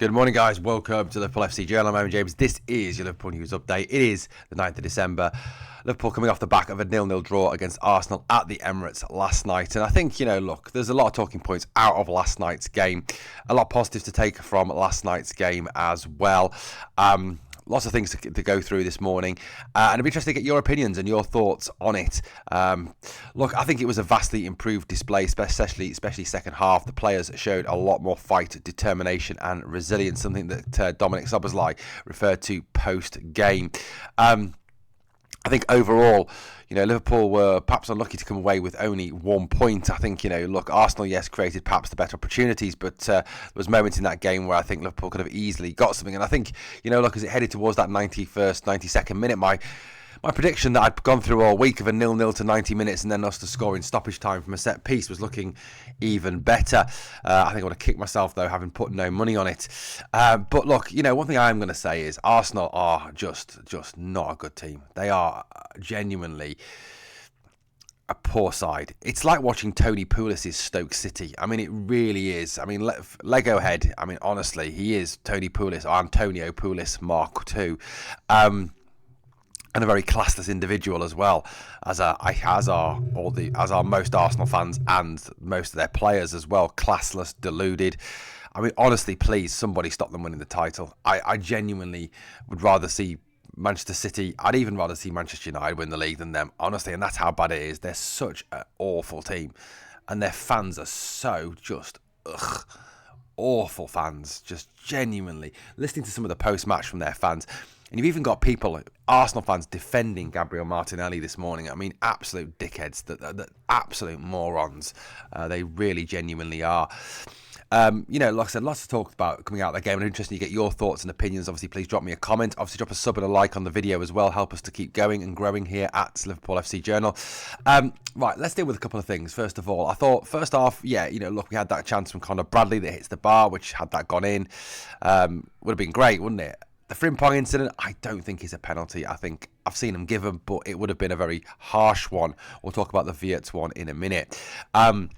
Good morning, guys. Welcome to the Liverpool FC Journal. I'm Owen James. This is your Liverpool news update. It is the 9th of December. Liverpool coming off the back of a 0-0 draw against Arsenal at the Emirates last night. And I think, look, there's a lot of talking points out of last night's game. A lot of positives to take from last night's game as well. Lots of things to go through this morning, and it'd be interesting to get your opinions and your thoughts on it. Look, I think it was a vastly improved display, especially second half. The players showed a lot more fight, determination and resilience, something that Dominic Szoboszlai referred to post-game. I think overall, Liverpool were perhaps unlucky to come away with only 1 point. I think, look, Arsenal, yes, created perhaps the better opportunities, but there was moments in that game where I think Liverpool could have easily got something. And I think, look, as it headed towards that 91st, 92nd minute, my prediction that I'd gone through all week of a 0-0 to 90 minutes and then us to score in stoppage time from a set piece was looking even better. I think I would have kicked myself, though, having put no money on it. But look, one thing I'm going to say is Arsenal are just not a good team. They are genuinely a poor side. It's like watching Tony Pulis' Stoke City. I mean, it really is. I mean, Lego head. I mean, honestly, he is Tony Pulis, or Antonio Pulis Mark II. And a very classless individual as well, as are most Arsenal fans and most of their players as well. Classless, deluded. I mean, honestly, please, somebody stop them winning the title. I genuinely would rather see Manchester City. I'd even rather see Manchester United win the league than them, honestly. And that's how bad it is. They're such an awful team, and their fans are so just awful fans. Just genuinely listening to some of the post-match from their fans. And you've even got people, Arsenal fans, defending Gabriel Martinelli this morning. I mean, absolute dickheads, that absolute morons. They really genuinely are. Like I said, lots to talk about coming out of that game. And interesting to get your thoughts and opinions. Obviously, please drop me a comment. Obviously, drop a sub and a like on the video as well. Help us to keep going and growing here at Liverpool FC Journal. Right, let's deal with a couple of things. First of all, I thought, first off, look, we had that chance from Conor Bradley that hits the bar, which had that gone in, would have been great, wouldn't it? The Frimpong incident, I don't think is a penalty. I think I've seen him give them, but it would have been a very harsh one. We'll talk about the Wirtz one in a minute. I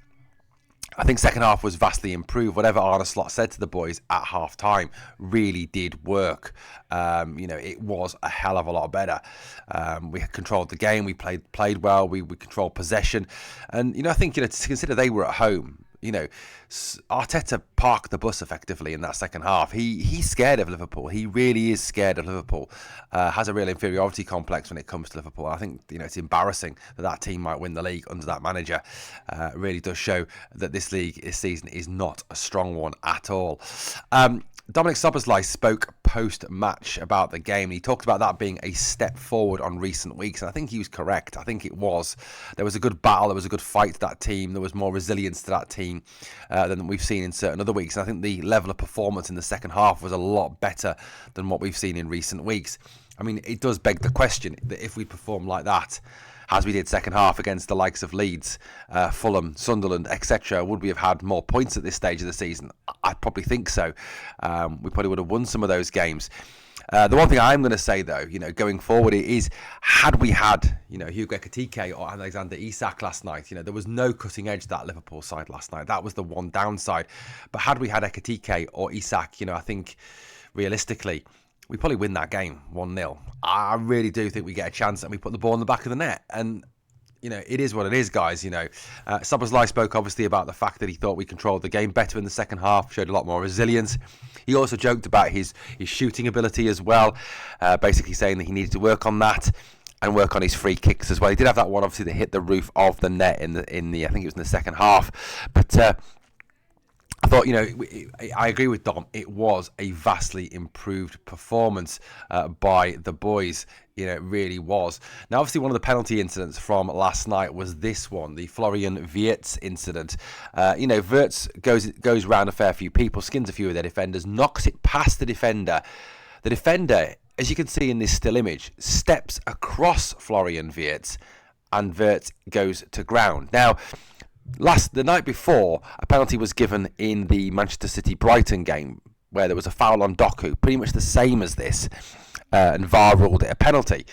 think second half was vastly improved. Whatever Arne Slot said to the boys at half time really did work. It was a hell of a lot better. We controlled the game. We played well. We controlled possession. And, I think, to consider they were at home, Arteta parked the bus effectively in that second half. He's scared of Liverpool. He really is scared of Liverpool. Has a real inferiority complex when it comes to Liverpool. I think it's embarrassing that team might win the league under that manager. It really does show that this season is not a strong one at all. Dominic Szoboszlai spoke post-match about the game. He talked about that being a step forward on recent weeks, and I think he was correct. I think it was. There was a good battle, there was a good fight to that team, there was more resilience to that team than we've seen in certain other weeks, and I think the level of performance in the second half was a lot better than what we've seen in recent weeks. I mean, it does beg the question that if we perform like that, as we did second half against the likes of Leeds, Fulham, Sunderland, etc., would we have had more points at this stage of the season? I probably think so. We probably would have won some of those games. The one thing I'm going to say, though, going forward is, had we had, Hugo Ekitike or Alexander Isak last night, there was no cutting edge to that Liverpool side last night. That was the one downside. But had we had Ekitike or Isak, I think realistically, we probably win that game 1-0. I really do think we get a chance and we put the ball in the back of the net. And, it is what it is, guys. Szoboszlai spoke obviously about the fact that he thought we controlled the game better in the second half, showed a lot more resilience. He also joked about his shooting ability as well, basically saying that he needed to work on that and work on his free kicks as well. He did have that one, obviously, that hit the roof of the net in the I think it was in the second half. But I thought, I agree with Dom. It was a vastly improved performance by the boys. It really was. Now, obviously, one of the penalty incidents from last night was this one, the Florian Wirtz incident. Wirtz goes round a fair few people, skins a few of their defenders, knocks it past the defender. The defender, as you can see in this still image, steps across Florian Wirtz, and Wirtz goes to ground. Now, the night before, a penalty was given in the Manchester City-Brighton game where there was a foul on Doku, pretty much the same as this, and VAR ruled it a penalty.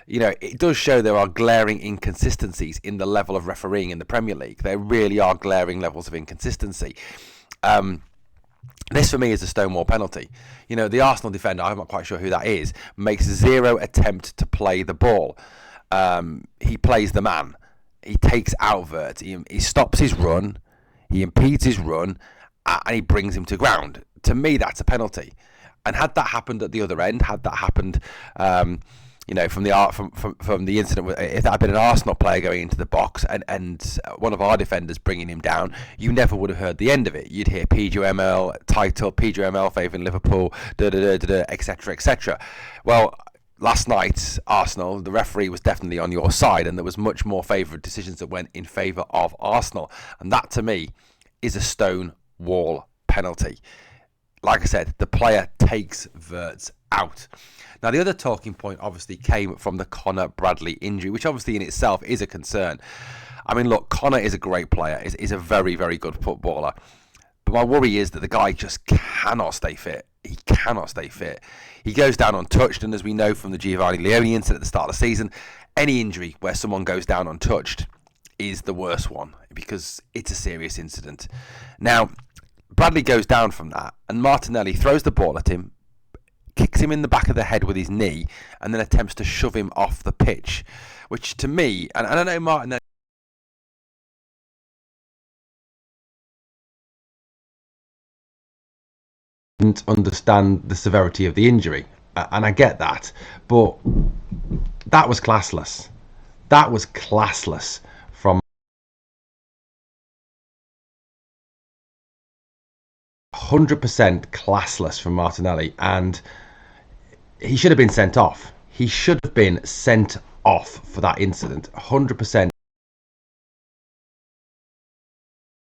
It does show there are glaring inconsistencies in the level of refereeing in the Premier League. There really are glaring levels of inconsistency. This for me is a Stonewall penalty. You know, the Arsenal defender, I'm not quite sure who that is, makes zero attempt to play the ball. He plays the man. He takes out Vert. He stops his run. He impedes his run, and he brings him to ground. To me, that's a penalty. And had that happened at the other end, had that happened, from the incident, if that had been an Arsenal player going into the box and one of our defenders bringing him down, you never would have heard the end of it. You'd hear PGML title, PGML favouring Liverpool, etc., etc. Well, last night, Arsenal, the referee was definitely on your side, and there was much more favoured decisions that went in favour of Arsenal, and that to me is a Stonewall penalty. Like I said, the player takes Wirtz out. Now, the other talking point obviously came from the Connor Bradley injury, which obviously in itself is a concern. I mean, look, Connor is a great player, is a very, very good footballer. But my worry is that the guy just cannot stay fit. He cannot stay fit. He goes down untouched, and as we know from the Giovanni Leone incident at the start of the season, any injury where someone goes down untouched is the worst one because it's a serious incident. Now, Bradley goes down from that, and Martinelli throws the ball at him, kicks him in the back of the head with his knee, and then attempts to shove him off the pitch, which to me, and I know Martinelli didn't understand the severity of the injury, and I get that, but that was classless. That was classless from 100% classless from Martinelli, and he should have been sent off. He should have been sent off for that incident. 100%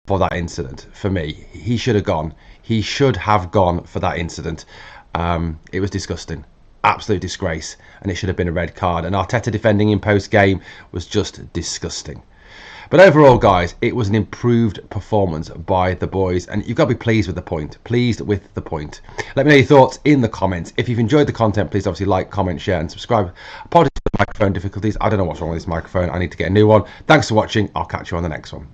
for that incident. For me, he should have gone. He should have gone for that incident. It was disgusting. Absolute disgrace, and it should have been a red card. And Arteta defending in post-game was just disgusting. But overall, guys, it was an improved performance by the boys, and you've got to be pleased with the point. Pleased with the point. Let me know your thoughts in the comments. If you've enjoyed the content, please obviously like, comment, share, and subscribe. Apologies for the microphone difficulties. I don't know what's wrong with this microphone. I need to get a new one. Thanks for watching. I'll catch you on the next one.